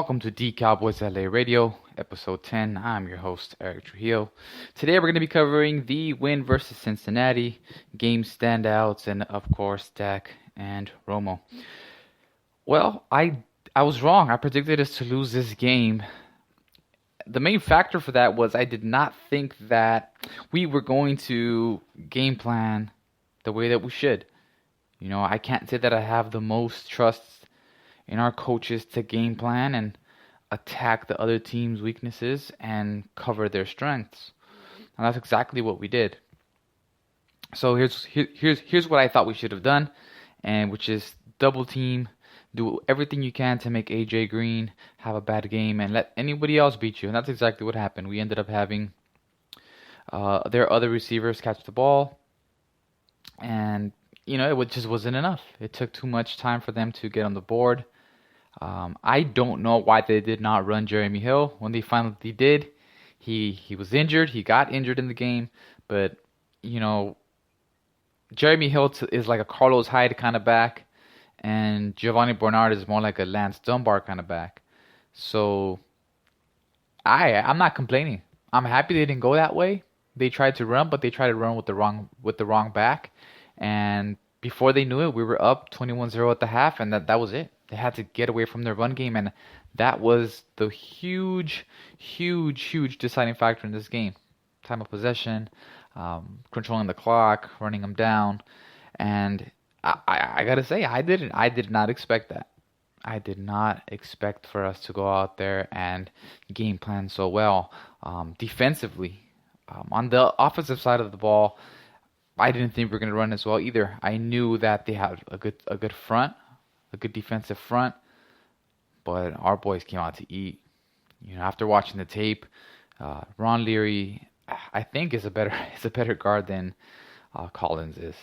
Welcome to D Cowboys LA Radio, Episode 10. I'm your host, Eric Trujillo. Today we're going to be covering the win versus Cincinnati, game standouts, and of course, Dak and Romo. Well, I was wrong. I predicted us to lose this game. The main factor for that was I did not think that we were going to game plan the way that we should. I can't say that I have the most trust in our coaches to game plan and attack the other team's weaknesses and cover their strengths. And that's exactly what we did. So here's what I thought we should have done, and which is double team, do everything you can to make AJ Green have a bad game and let anybody else beat you. And that's exactly what happened. We ended up having their other receivers catch the ball, and it just wasn't enough. It took too much time for them to get on the board. I don't know why they did not run Jeremy Hill. When they finally did, he was injured. He got injured in the game. But, Jeremy Hill is like a Carlos Hyde kind of back. And Giovanni Bernard is more like a Lance Dunbar kind of back. So, I'm not complaining. I'm happy they didn't go that way. They tried to run, but they tried to run with the wrong back. And before they knew it, we were up 21-0 at the half, and that was it. They had to get away from their run game, and that was the huge deciding factor in this game. Time of possession, controlling the clock, running them down, and I gotta say, I did not expect that. I did not expect for us to go out there and game plan so well. Defensively, on the offensive side of the ball, I didn't think we were going to run as well either. I knew that they had a good front, a good defensive front, but our boys came out to eat. After watching the tape, Ron Leary, I think is a better guard than Collins is.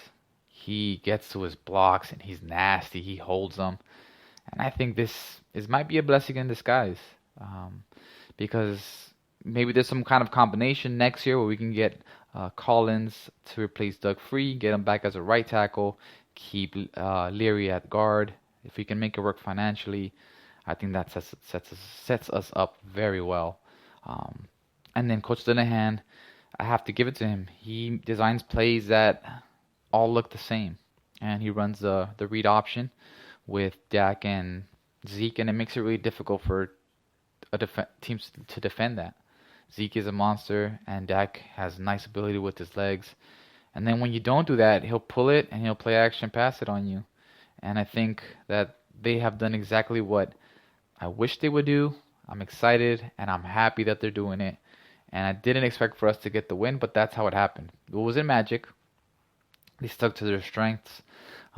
He gets to his blocks and he's nasty. He holds them, and I think this might be a blessing in disguise, because maybe there's some kind of combination next year where we can get Collins to replace Doug Free, get him back as a right tackle, keep Leary at guard. If we can make it work financially, I think that sets us up very well. And then Coach Linehan, I have to give it to him. He designs plays that all look the same, and he runs the read option with Dak and Zeke, and it makes it really difficult for teams to defend that. Zeke is a monster, and Dak has nice ability with his legs. And then when you don't do that, he'll pull it, and he'll play action pass it on you. And I think that they have done exactly what I wish they would do. I'm excited, and I'm happy that they're doing it. And I didn't expect for us to get the win, but that's how it happened. It wasn't magic. They stuck to their strengths.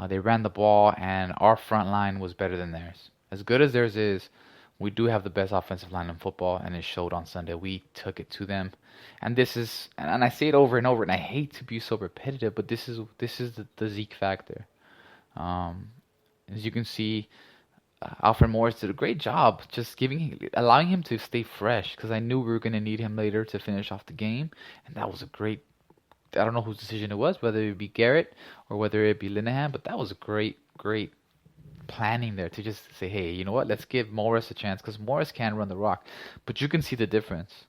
They ran the ball, and our front line was better than theirs. As good as theirs is, we do have the best offensive line in football, and it showed on Sunday. We took it to them, and this is, and I say it over and over, and I hate to be so repetitive, but this is the Zeke factor. As you can see, Alfred Morris did a great job just allowing him to stay fresh, because I knew we were going to need him later to finish off the game, and that was a great. I don't know whose decision it was, whether it be Garrett or whether it be Linehan, but that was a great planning there to just say, hey, you know what? Let's give Morris a chance, because Morris can run the rock, but you can see the difference.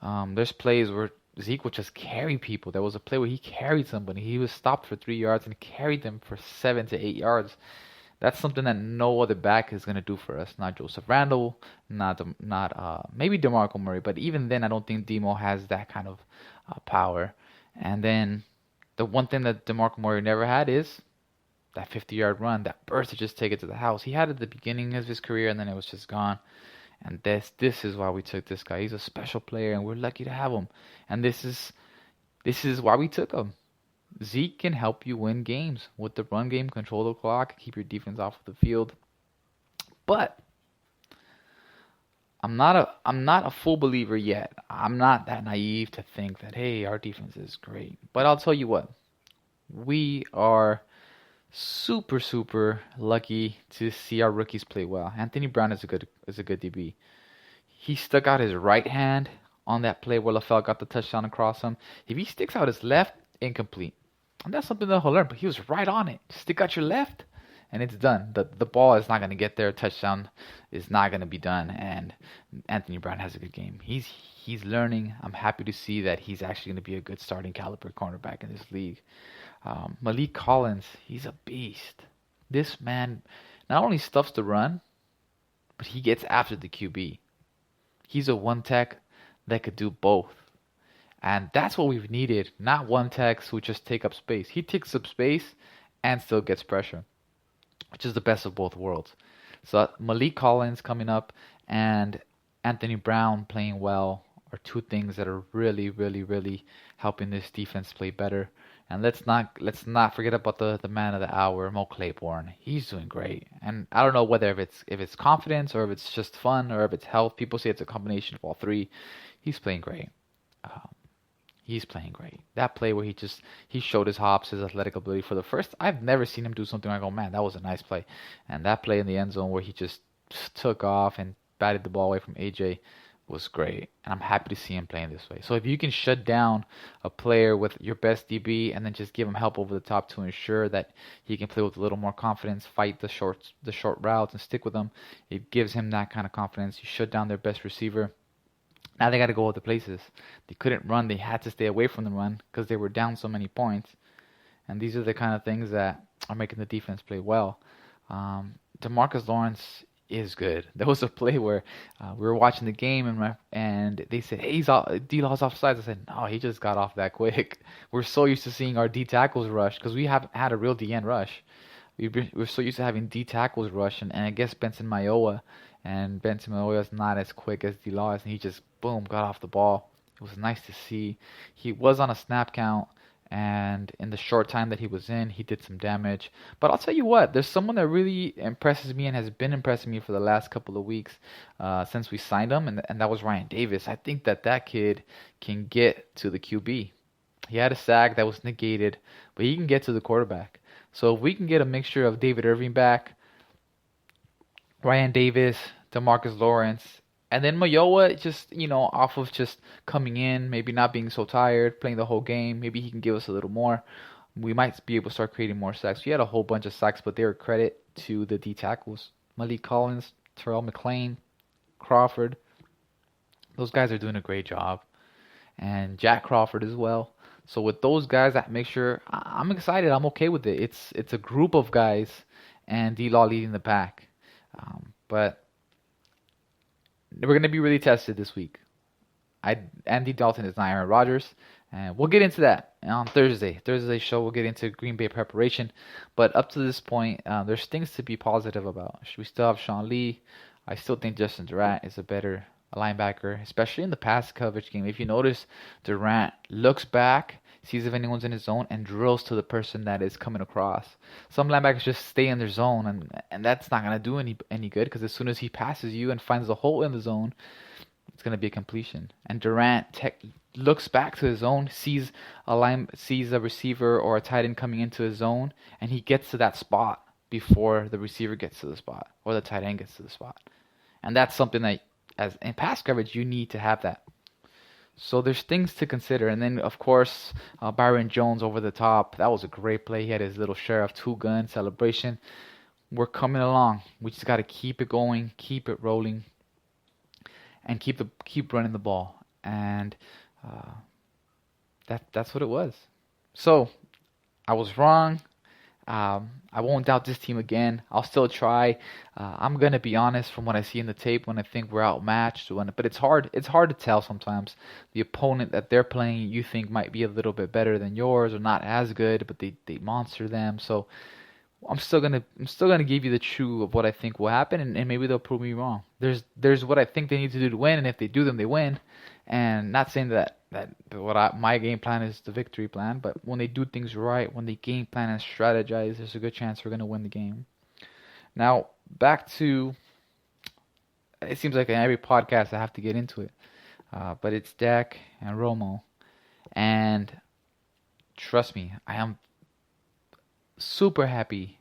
There's plays where Zeke would just carry people. There was a play where he carried somebody. He was stopped for 3 yards and carried them for 7 to 8 yards. That's something that no other back is going to do for us. Not Joseph Randle, not maybe DeMarco Murray, but even then, I don't think Demo has that kind of power. And then the one thing that DeMarco Murray never had is that 50-yard run, that burst to just take it to the house. He had it at the beginning of his career, and then it was just gone. And this is why we took this guy. He's a special player, and we're lucky to have him. And this is why we took him. Zeke can help you win games with the run game, control the clock, keep your defense off of the field. But I'm not a full believer yet. I'm not that naive to think that, hey, our defense is great. But I'll tell you what, we are super lucky to see our rookies play well. Anthony Brown is a good DB. He stuck out his right hand on that play where LaFell got the touchdown across him. If he sticks out his left, incomplete. And that's something that he'll learn, but he was right on it. Stick out your left, and it's done. The ball is not going to get there. Touchdown is not going to be done. And Anthony Brown has a good game. He's learning. I'm happy to see that he's actually going to be a good starting caliber cornerback in this league. Malik Collins, he's a beast. This man not only stuffs the run, but he gets after the QB. He's a one tech that could do both. And that's what we've needed, not one techs who just take up space. He takes up space and still gets pressure, which is the best of both worlds. So Malik Collins coming up and Anthony Brown playing well are two things that are really, really, really helping this defense play better. And let's not forget about the man of the hour, Mo Claiborne. He's doing great. And I don't know whether if it's confidence or if it's just fun or if it's health. People say it's a combination of all three. He's playing great. Um, he's playing great. That play where he showed his hops, his athletic ability for the first. I've never seen him do something like, oh man, that was a nice play. And that play in the end zone where he just took off and batted the ball away from AJ was great, and I'm happy to see him playing this way. So if you can shut down a player with your best DB and then just give him help over the top to ensure that he can play with a little more confidence, fight the short routes and stick with them, it gives him that kind of confidence. You shut down their best receiver. Now they got to go other places. They couldn't run. They had to stay away from the run because they were down so many points. And these are the kind of things that are making the defense play well. DeMarcus Lawrence is good. There was a play where we were watching the game and they said, "Hey, D-Law's offsides." I said, "No, he just got off that quick." We're so used to seeing our D tackles rush because we haven't had a real DN rush. We're so used to having D tackles rush, and I guess Benson Mayowa is not as quick as D-Law is, and he just boom got off the ball. It was nice to see. He was on a snap count. And in the short time that he was in, he did some damage. But I'll tell you what, there's someone that really impresses me and has been impressing me for the last couple of weeks since we signed him, and that was Ryan Davis. I think that kid can get to the QB. He had a sack that was negated, but he can get to the quarterback. So if we can get a mixture of David Irving back, Ryan Davis, DeMarcus Lawrence, and then Mayowa, just, off of just coming in, maybe not being so tired, playing the whole game, maybe he can give us a little more. We might be able to start creating more sacks. We had a whole bunch of sacks, but they were credit to the D tackles. Malik Collins, Terrell McClain, Crawford. Those guys are doing a great job. And Jack Crawford as well. So with those guys, that make sure I'm excited. I'm okay with it. It's a group of guys, and D-Law leading the pack. But we're going to be really tested this week. Andy Dalton is not Aaron Rodgers, and we'll get into that on Thursday. Thursday's show, we'll get into Green Bay preparation. But up to this point, there's things to be positive about. We still have Sean Lee. I still think Justin Durant is a better linebacker, especially in the pass coverage game. If you notice, Durant looks back, sees if anyone's in his zone, and drills to the person that is coming across. Some linebackers just stay in their zone, and that's not going to do any good, because as soon as he passes you and finds a hole in the zone, it's going to be a completion. And Durant looks back to his zone, sees a receiver or a tight end coming into his zone, and he gets to that spot before the receiver gets to the spot or the tight end gets to the spot. And that's something that, as in pass coverage, you need to have that. So there's things to consider. And then, of course, Byron Jones over the top. That was a great play. He had his little Sheriff two-gun celebration. We're coming along. We just got to keep it going, keep it rolling, and keep running the ball. And that's what it was. So I was wrong. I won't doubt this team again. I'll still try. I'm gonna be honest from what I see in the tape when I think we're outmatched. But it's hard. It's hard to tell sometimes. The opponent that they're playing, you think might be a little bit better than yours or not as good, but they monster them. So I'm still gonna give you the true of what I think will happen, and maybe they'll prove me wrong. There's what I think they need to do to win, and if they do them, they win. And not saying that my game plan is the victory plan, but when they do things right, when they game plan and strategize, there's a good chance we're gonna win the game. Now back to, it seems like in every podcast I have to get into it, but it's Dak and Romo, and trust me, I am super happy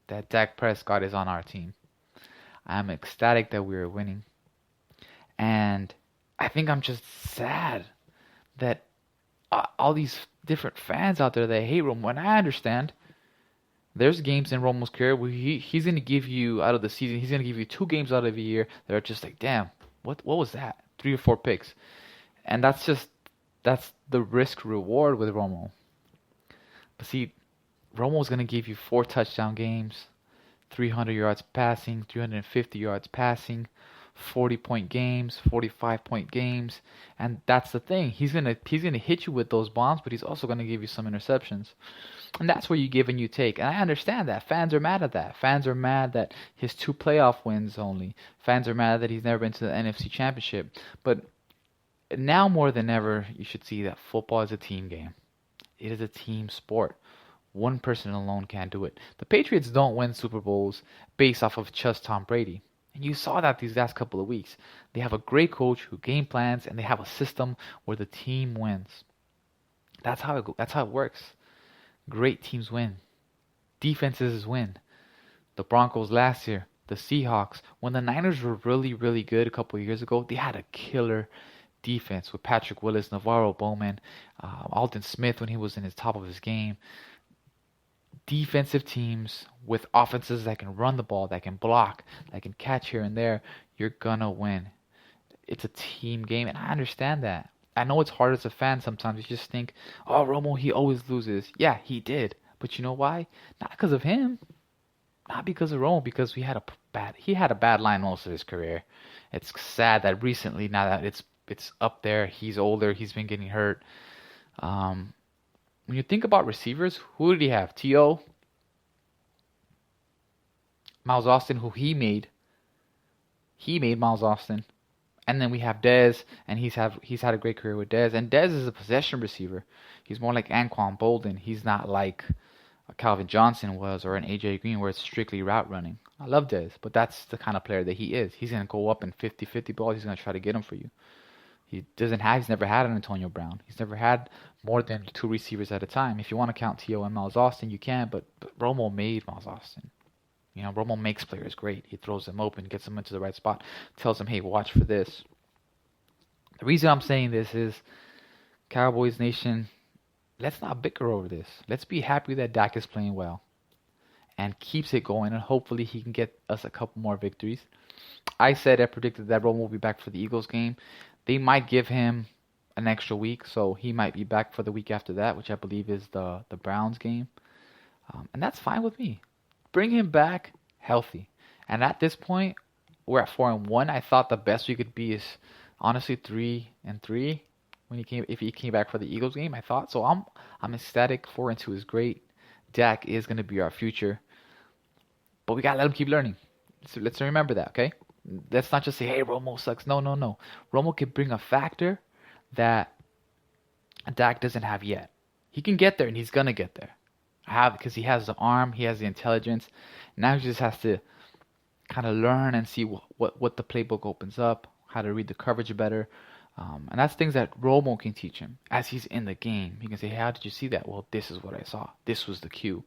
that Dak Prescott is on our team. I'm ecstatic that we are winning. And I think I'm just sad that all these different fans out there that hate Romo, and I understand. There's games in Romo's career where he's gonna give you out of the season, he's gonna give you 2 games out of a year that are just like, damn, what was that? 3 or 4 picks, and that's the risk reward with Romo. But see, Romo's gonna give you 4 touchdown games, 300 yards passing, 350 yards passing, 40-point games, 45-point games, and that's the thing. He's gonna hit you with those bombs, but he's also gonna give you some interceptions. And that's where you give and you take. And I understand that. Fans are mad at that. Fans are mad that his 2 playoff wins only. Fans are mad that he's never been to the NFC Championship. But now more than ever, you should see that football is a team game. It is a team sport. One person alone can't do it. The Patriots don't win Super Bowls based off of just Tom Brady. And you saw that these last couple of weeks. They have a great coach who game plans, and they have a system where the team wins. That's how it works. Great teams win. Defenses win. The Broncos last year, the Seahawks. When the Niners were really, really good a couple of years ago, they had a killer defense with Patrick Willis, Navarro Bowman, Alden Smith when he was in his top of his game. Defensive teams with offenses that can run the ball, that can block, that can catch here and there, you're gonna win. It's a team game, and I understand that. I know it's hard as a fan sometimes. You just think, oh, Romo, he always loses. Yeah, he did. But you know why? Not because of him. Not because of Romo, because he had a bad line most of his career. It's sad that recently, now that it's up there, he's older, he's been getting hurt. When you think about receivers, who did he have? T.O., Miles Austin, who he made. He made Miles Austin. And then we have Dez, and he's had a great career with Dez. And Dez is a possession receiver. He's more like Anquan Bolden. He's not like Calvin Johnson was or an AJ Green where it's strictly route running. I love Dez, but that's the kind of player that he is. He's going to go up in 50-50 balls. He's going to try to get them for you. He's never had an Antonio Brown. He's never had more than 2 receivers at a time. If you want to count T.O. and Miles Austin, you can, but Romo made Miles Austin. You know, Romo makes players great. He throws them open, gets them into the right spot, tells them, hey, watch for this. The reason I'm saying this is, Cowboys Nation, let's not bicker over this. Let's be happy that Dak is playing well and keeps it going, and hopefully he can get us a couple more victories. I predicted that Romo will be back for the Eagles game. They might give him an extra week, so he might be back for the week after that, which I believe is the Browns game. And that's fine with me. Bring him back healthy. And at this point, we're at 4-1. I thought the best we could be is honestly 3-3 if he came back for the Eagles game. I thought so. I'm ecstatic. 4-2 is great. Dak is going to be our future, but we gotta let him keep learning. So let's remember that, okay? Let's not just say, hey, Romo sucks. No. Romo can bring a factor that Dak doesn't have yet. He can get there, and he's gonna get there. Because he has the arm, he has the intelligence. Now he just has to kind of learn and see what the playbook opens up, how to read the coverage better. And that's things that Romo can teach him as he's in the game. He can say, hey, how did you see that? Well, this is what I saw. This was the cue.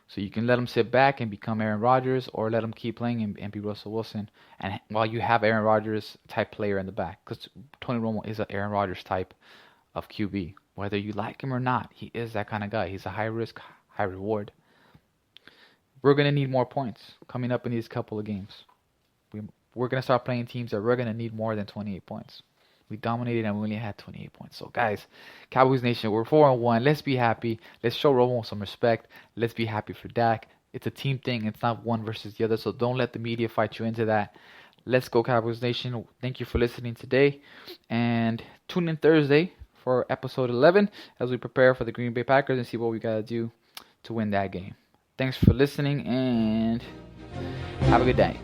So you can let him sit back and become Aaron Rodgers, or let him keep playing and be Russell Wilson. And while you have Aaron Rodgers type player in the back, because Tony Romo is an Aaron Rodgers type of QB. Whether you like him or not, he is that kind of guy. He's a high risk, high reward. We're going to need more points coming up in these couple of games. We're going to start playing teams that we're going to need more than 28 points. We dominated and we only had 28 points. So, guys, Cowboys Nation, we're 4-1. Let's be happy. Let's show Romo some respect. Let's be happy for Dak. It's a team thing. It's not one versus the other. So don't let the media fight you into that. Let's go, Cowboys Nation. Thank you for listening today. And tune in Thursday for episode 11 as we prepare for the Green Bay Packers and see what we got to do to win that game. Thanks for listening, and have a good day.